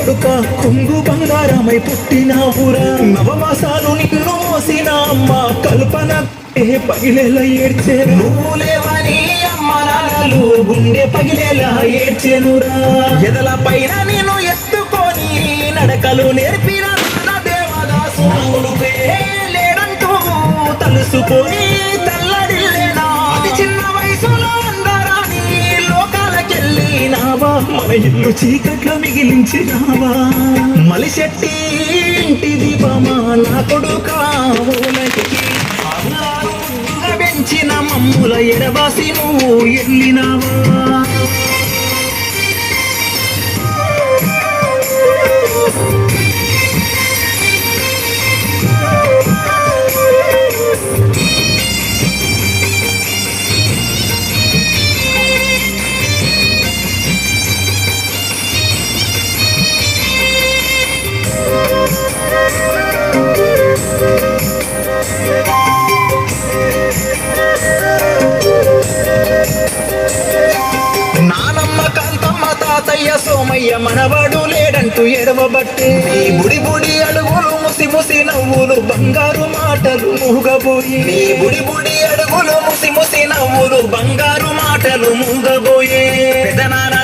కొడుక కొంగు బంగారమై పుట్టినావురా నవమాసాలు నిన్ను మోసిన అమ్మ కల్పన పగిలేలా ఏడ్చే నువ్వు లేవని అమ్మ నాన్నలు గుండె పగిలేలా ఏడ్చేనురా ఎదల పైన నేను ఎత్తుకొని నడకలు నేర్పిన దేవదాసు లేడంటూ తలుసుకొని తల్లడిల్లేనా అతి చిన్న వయసులో అందరాని లోకాలకెళ్ళినావా మన ఇల్లు చీకట్లో మిగిలించినావా మలిశెట్టి ఇంటి దీపమా నా కొడుకా పెంచిన మమ్ముల ఎడబాసి నువ్వు ఎల్లినావా సోమయ్య మనవాడు లేడంటూ ఎడవబట్టే నీ బుడి బుడి అడుగులు ముసి ముసి నవ్వులు బంగారు మాటలు మూగబోయి నీ బుడి బుడి అడుగులు ముసి ముసి నవ్వులు బంగారు మాటలు మూగబోయే పెదనాన్న